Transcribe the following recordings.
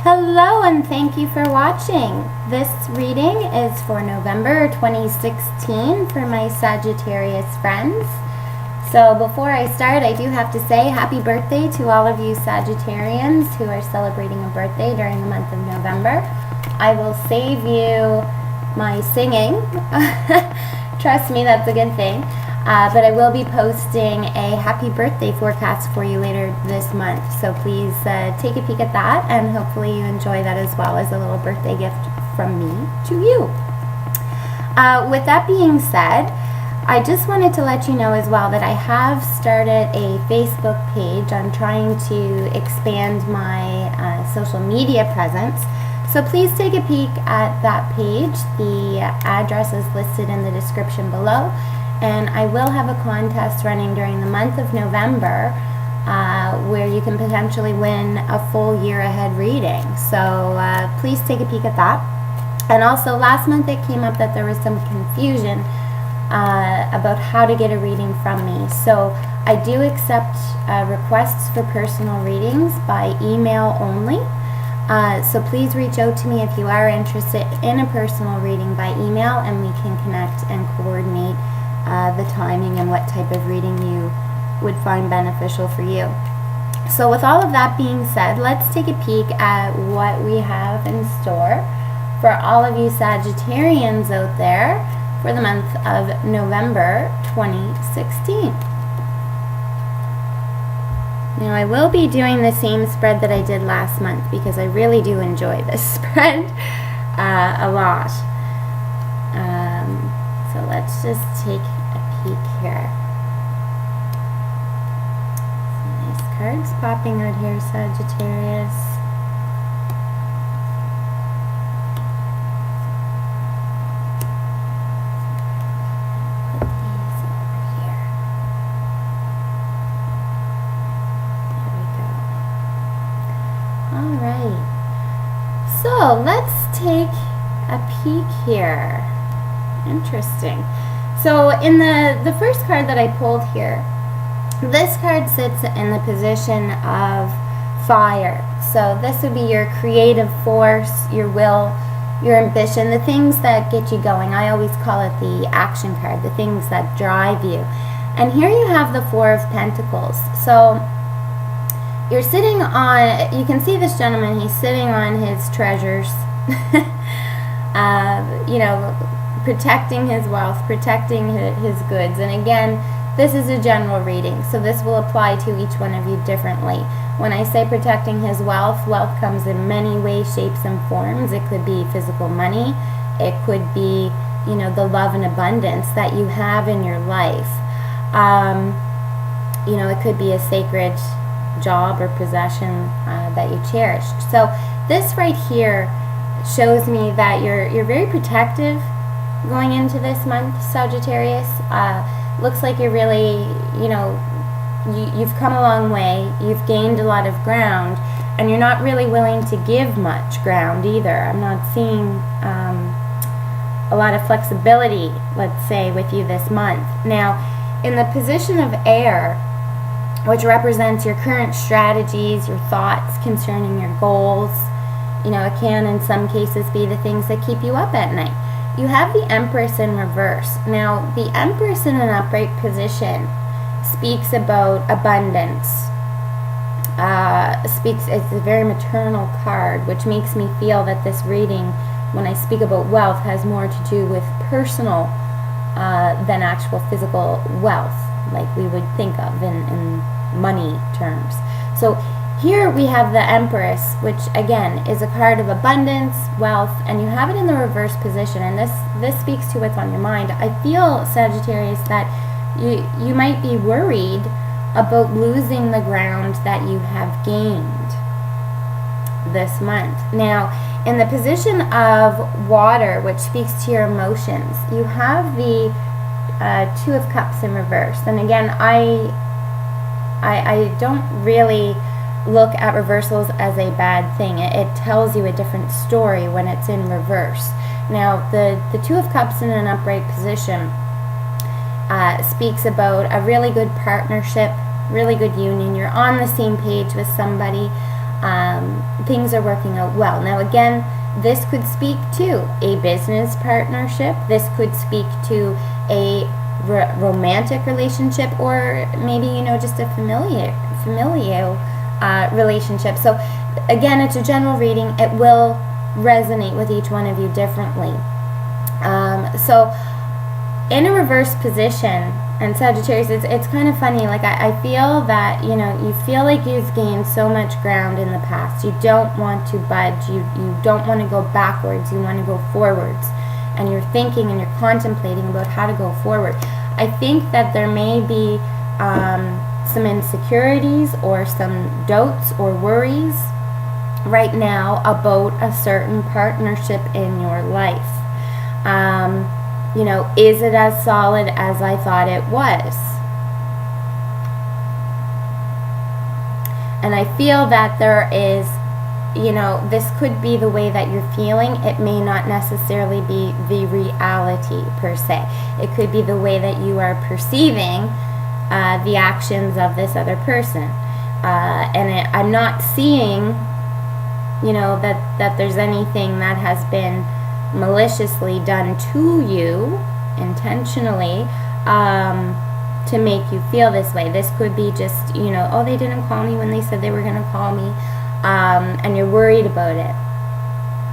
Hello and thank you for watching. This reading is for November 2016 for my Sagittarius friends. So before I start, I do have to say happy birthday to all of you Sagittarians who are celebrating a birthday during the month of November. I will save you my singing. Trust me, that's a good thing. But I will be posting a happy birthday forecast for you later this month. So please take a peek at that, and hopefully you enjoy that as well as a little birthday gift from me to you. With that being said, I just wanted to let you know as well that I have started a Facebook page. I'm trying to expand my social media presence. So please take a peek at that page. The address is listed in the description below. And I will have a contest running during the month of November where you can potentially win a full year ahead reading. So please take a peek at that. And also last month it came up that there was some confusion about how to get a reading from me. So I do accept requests for personal readings by email only. So please reach out to me if you are interested in a personal reading by email, and we can connect and coordinate the timing and what type of reading you would find beneficial for you. So with all of that being said, let's take a peek at what we have in store for all of you Sagittarians out there for the month of November 2016. Now I will be doing the same spread that I did last month because I really do enjoy this spread a lot. So let's just take a peek here. Some nice cards popping out here, Sagittarius. Put these over here. There we go. Alright. So let's take a peek here. Interesting. So in the first card that I pulled here, this card sits in the position of fire. So this would be your creative force, your will, your ambition, the things that get you going. I always call it the action card, the things that drive you. And here you have the Four of Pentacles. So you're sitting on, you can see this gentleman, he's sitting on his treasures. You know, protecting his wealth, protecting his goods. And again, this is a general reading, so this will apply to each one of you differently. When I say protecting his wealth, wealth comes in many ways, shapes, and forms. It could be physical money. It could be, you know, the love and abundance that you have in your life. You know, it could be a sacred job or possession that you cherish. So this right here shows me that you're very protective going into this month, Sagittarius. Looks like you're really, you know, you've come a long way, you've gained a lot of ground, and you're not really willing to give much ground either. I'm not seeing a lot of flexibility, let's say, with you this month. Now, in the position of air, which represents your current strategies, your thoughts concerning your goals, you know, it can in some cases be the things that keep you up at night. You have the Empress in reverse. Now, the Empress in an upright position speaks about abundance. It's a very maternal card, which makes me feel that this reading, when I speak about wealth, has more to do with personal than actual physical wealth, like we would think of in money terms. So here we have the Empress, which again is a card of abundance, wealth, and you have it in the reverse position, and this speaks to what's on your mind. I feel, Sagittarius, that you might be worried about losing the ground that you have gained this month. Now, in the position of water, which speaks to your emotions, you have the Two of Cups in reverse. And again, I don't really look at reversals as a bad thing. It tells you a different story when it's in reverse. Now, the Two of Cups in an upright position speaks about a really good partnership, really good union. You're on the same page with somebody. things are working out well. Now again, this could speak to a business partnership. This could speak to a romantic relationship, or maybe, just a familial relationship. So again, it's a general reading. It will resonate with each one of you differently. So in a reverse position, and Sagittarius, it's kind of funny. Like I feel that, you feel like you've gained so much ground in the past. You don't want to budge. You don't want to go backwards. You want to go forwards. And you're thinking and you're contemplating about how to go forward. I think that there may be some insecurities or some doubts or worries right now about a certain partnership in your life. Is it as solid as I thought it was? And I feel that there is, this could be the way that you're feeling. It may not necessarily be the reality per se. It could be the way that you are perceiving the actions of this other person. I'm not seeing, that there's anything that has been maliciously done to you intentionally to make you feel this way. This could be just, oh, they didn't call me when they said they were going to call me, and you're worried about it.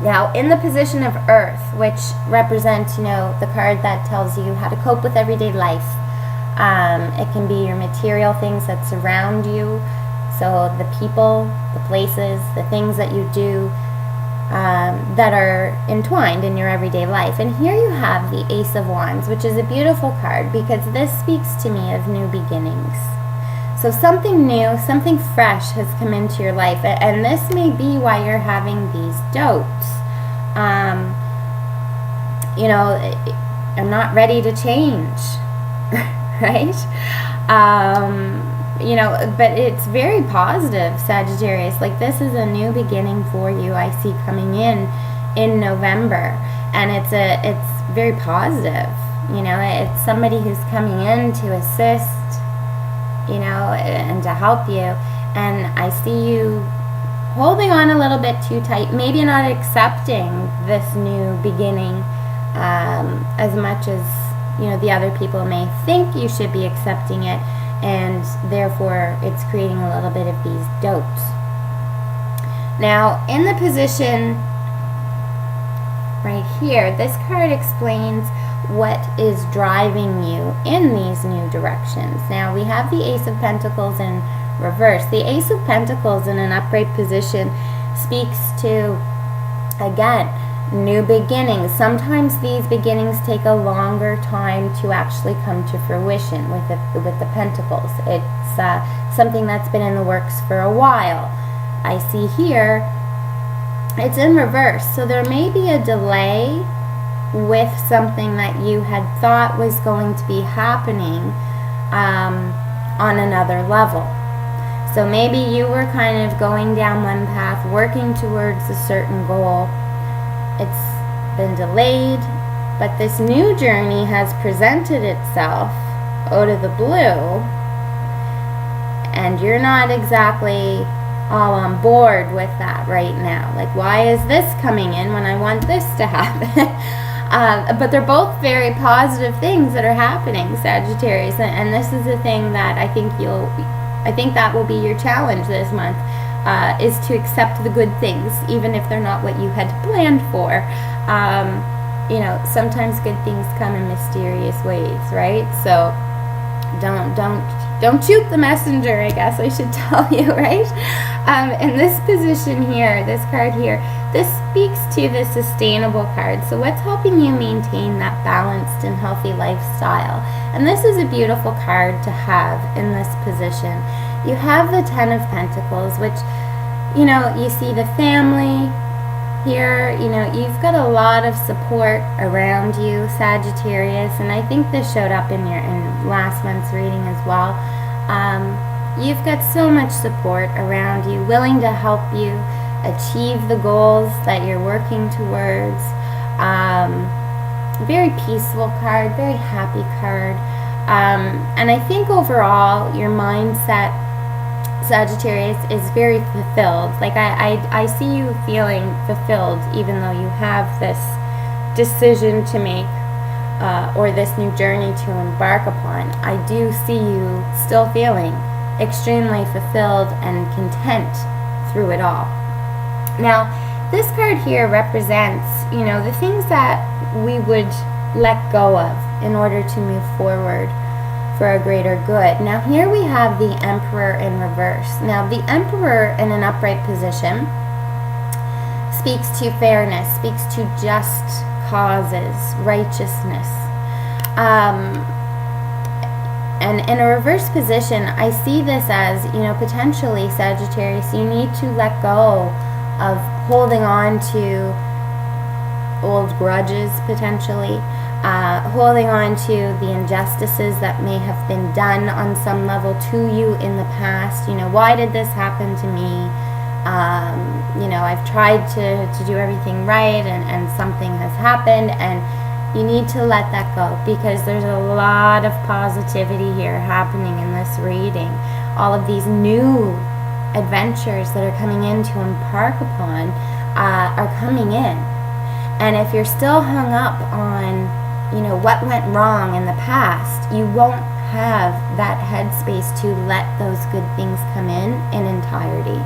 Now, in the position of Earth, which represents, the card that tells you how to cope with everyday life, it can be your material things that surround you, so the people, the places, the things that you do, that are entwined in your everyday life. And here you have the Ace of Wands, which is a beautiful card because this speaks to me of new beginnings. So something new, something fresh has come into your life, and this may be why you're having these doubts. I'm not ready to change, right? But it's very positive, Sagittarius. Like, this is a new beginning for you, I see coming in November, and it's very positive. It's somebody who's coming in to assist, and to help you. And I see you holding on a little bit too tight, maybe not accepting this new beginning as much as the other people may think you should be accepting it. And therefore, it's creating a little bit of these doubts. Now, in the position right here, this card explains what is driving you in these new directions. Now, we have the Ace of Pentacles in reverse. The Ace of Pentacles in an upright position speaks to, again, new beginnings. Sometimes these beginnings take a longer time to actually come to fruition with the Pentacles. It's something that's been in the works for a while. I see here it's in reverse, so there may be a delay with something that you had thought was going to be happening on another level. So maybe you were kind of going down one path, working towards a certain goal. It's been delayed, but this new journey has presented itself out of the blue, and you're not exactly all on board with that right now. Like, why is this coming in when I want this to happen? But they're both very positive things that are happening, Sagittarius, and this is the thing that I think that will be your challenge this month. Is to accept the good things, even if they're not what you had planned for. Sometimes good things come in mysterious ways, right? So don't shoot the messenger, I guess I should tell you, right? In this position here, this card here, this speaks to the sustainable card. So what's helping you maintain that balanced and healthy lifestyle? And this is a beautiful card to have in this position. You have the Ten of Pentacles, which, you see the family here. You've got a lot of support around you, Sagittarius, and I think this showed up in last month's reading as well. You've got so much support around you, willing to help you achieve the goals that you're working towards. Very peaceful card, very happy card. And I think overall your mindset, Sagittarius, is very fulfilled. Like I see you feeling fulfilled, even though you have this decision to make, or this new journey to embark upon. I do see you still feeling extremely fulfilled and content through it all. Now, this card here represents, the things that we would let go of in order to move forward for a greater good. Now, here we have the Emperor in reverse. Now, the Emperor in an upright position speaks to fairness, speaks to just causes, righteousness. And in a reverse position, I see this as, potentially, Sagittarius, you need to let go of holding on to old grudges, potentially, holding on to the injustices that may have been done on some level to you in the past. Why did this happen to me? I've tried to do everything right, and something has happened, and you need to let that go, because there's a lot of positivity here happening in this reading. All of these new adventures that are coming in to embark upon are coming in. And if you're still hung up on, what went wrong in the past, you won't have that headspace to let those good things come in entirety.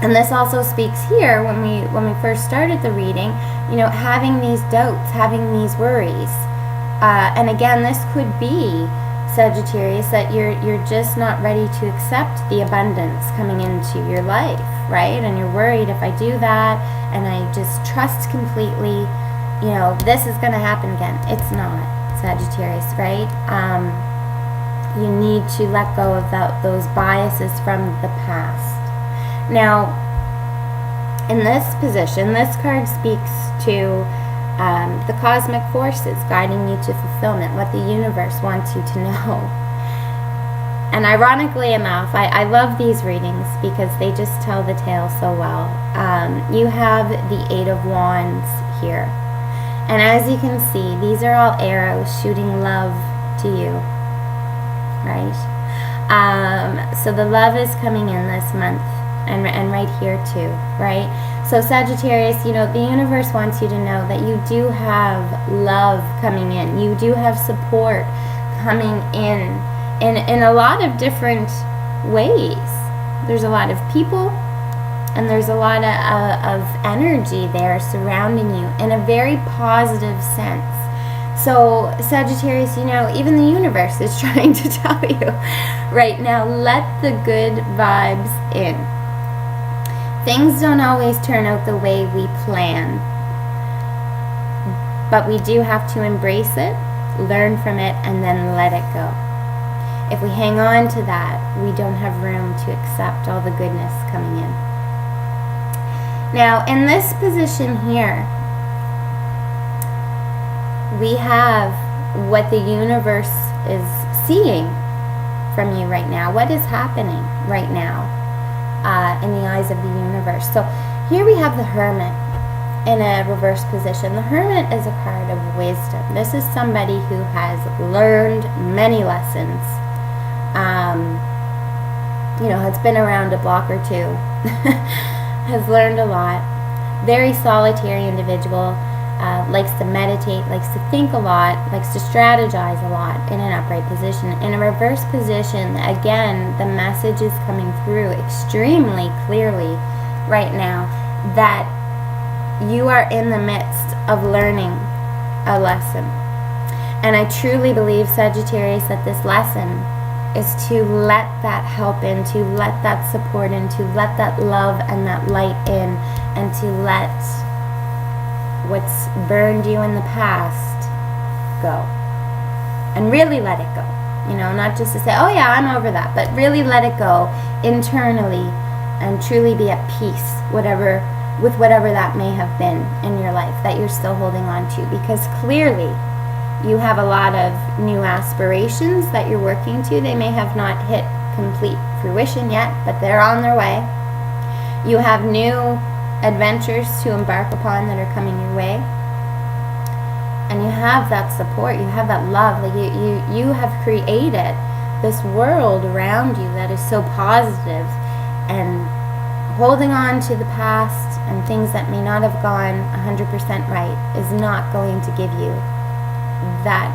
And this also speaks here when we first started the reading, having these doubts, having these worries. And again, this could be, Sagittarius, that you're just not ready to accept the abundance coming into your life, right? And you're worried, if I do that and I just trust completely, this is going to happen again. It's not, Sagittarius, right? You need to let go of those biases from the past. Now, in this position, this card speaks to the cosmic forces guiding you to fulfillment, what the universe wants you to know. And ironically enough, I love these readings because they just tell the tale so well. You have the Eight of Wands here. And as you can see, these are all arrows shooting love to you, right? So the love is coming in this month, and right here too, right? So Sagittarius, the universe wants you to know that you do have love coming in. You do have support coming in a lot of different ways. There's a lot of people, and there's a lot of energy there surrounding you in a very positive sense. So Sagittarius, even the universe is trying to tell you right now, let the good vibes in. Things don't always turn out the way we plan, but we do have to embrace it, learn from it, and then let it go. If we hang on to that, we don't have room to accept all the goodness coming in. Now, in this position here, we have what the universe is seeing from you right now. What is happening right now in the eyes of the universe? So here we have the Hermit in a reverse position. The Hermit is a card of wisdom. This is somebody who has learned many lessons. Has been around a block or two. Has learned a lot. Very solitary individual. Likes to meditate, likes to think a lot, likes to strategize a lot in an upright position. In a reverse position, again, the message is coming through extremely clearly right now that you are in the midst of learning a lesson. And I truly believe, Sagittarius, that this lesson is to let that help in, to let that support in, to let that love and that light in, and to let what's burned you in the past go. And really let it go. Not just to say, oh yeah, I'm over that, but really let it go internally and truly be at peace with whatever that may have been in your life that you're still holding on to. Because clearly you have a lot of new aspirations that you're working to. They may have not hit complete fruition yet, but they're on their way. You have new adventures to embark upon that are coming your way, and you have that support, you have that love. Like you have created this world around you that is so positive, and holding on to the past and things that may not have gone 100% right is not going to give you that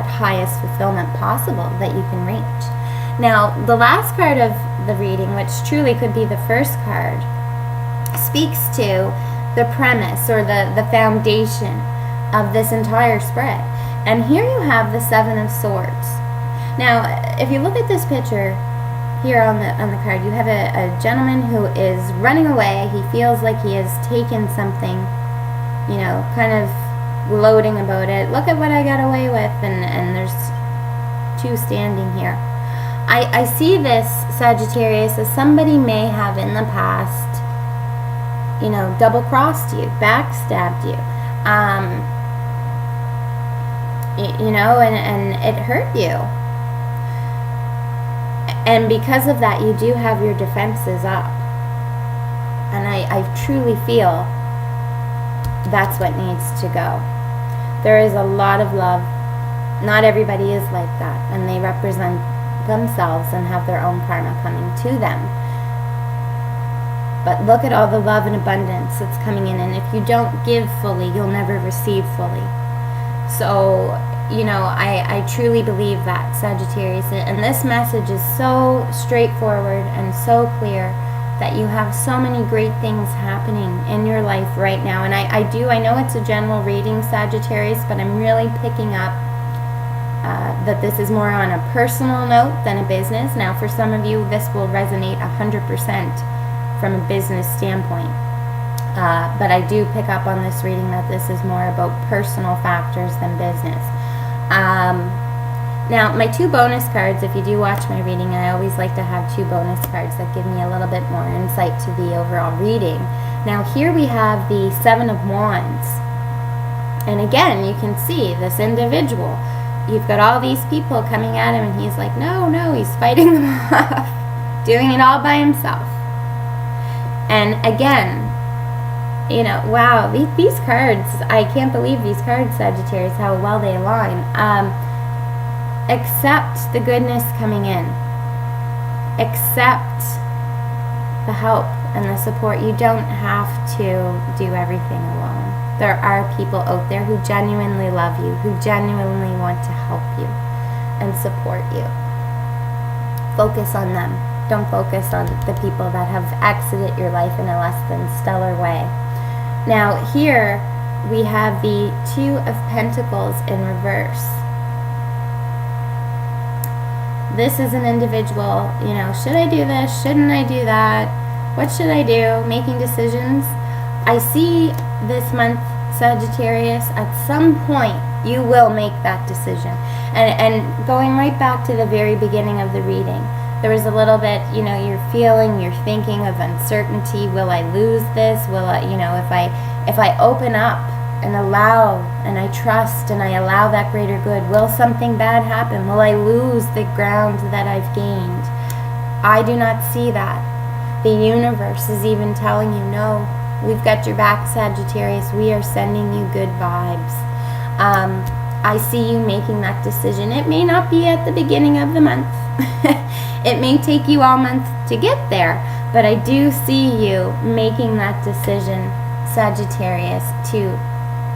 highest fulfillment possible that you can reach. Now, the last card of the reading, which truly could be the first card, speaks to the premise or the foundation of this entire spread. And here you have the Seven of Swords. Now, if you look at this picture here on the card, you have a gentleman who is running away. He feels like he has taken something, you know, kind of gloating about it. Look at what I got away with, and there's two standing here. I see this, Sagittarius, as somebody may have in the past, you know, double-crossed you, backstabbed you, you know, and it hurt you. And because of that, you do have your defenses up. And I truly feel that's what needs to go. There is a lot of love. Not everybody is like that, and they represent themselves and have their own karma coming to them. But look at all the love and abundance that's coming in, and if you don't give fully, you'll never receive fully. So, you know, I truly believe that, Sagittarius, and this message is so straightforward and so clear that you have so many great things happening in your life right now. And I know it's a general reading, Sagittarius, but I'm really picking up that this is more on a personal note than a business. Now, for some of you, this will resonate 100% from a business standpoint. But I do pick up on this reading that this is more about personal factors than business. Now, my two bonus cards, if you do watch my reading, I always like to have two bonus cards that give me a little bit more insight to the overall reading. Now, here we have the Seven of Wands. And again, you can see this individual. You've got all these people coming at him, and he's like, no, he's fighting them off, doing it all by himself. And again, you know, wow, these cards, I can't believe these cards, Sagittarius, how well they align. Accept the goodness coming in. Accept the help and the support. You don't have to do everything alone. There are people out there who genuinely love you, who genuinely want to help you and support you. Focus on them. Don't focus on the people that have exited your life in a less than stellar way. Now, here we have the Two of Pentacles in reverse. This is an individual, you know, should I do this? Shouldn't I do that? What should I do? Making decisions. I see this month, Sagittarius, at some point you will make that decision. And going right back to the very beginning of the reading, there was a little bit, you know, you're thinking of uncertainty. Will I lose this? Will I, you know, if I open up and allow and I trust and I allow that greater good, will something bad happen? Will I lose the ground that I've gained? I do not see that. The universe is even telling you, no, we've got your back, Sagittarius. We are sending you good vibes. I see you making that decision. It may not be at the beginning of the month. It may take you all month to get there, but I do see you making that decision, Sagittarius, to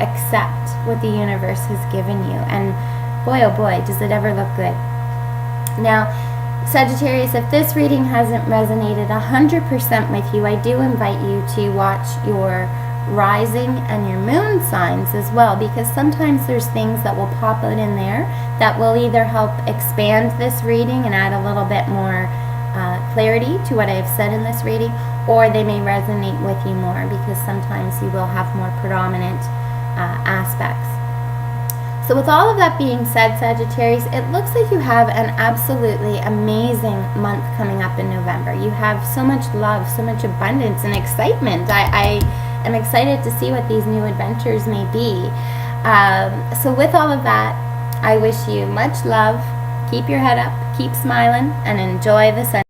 accept what the universe has given you. And boy, oh boy, does it ever look good. Now, Sagittarius, if this reading hasn't resonated 100% with you, I do invite you to watch your rising and your moon signs as well, because sometimes there's things that will pop out in there that will either help expand this reading and add a little bit more clarity to what I have said in this reading, or they may resonate with you more because sometimes you will have more predominant aspects. So with all of that being said, Sagittarius, it looks like you have an absolutely amazing month coming up in November. You have so much love, so much abundance and excitement. I am excited to see what these new adventures may be. So with all of that, I wish you much love. Keep your head up, keep smiling, and enjoy the sun.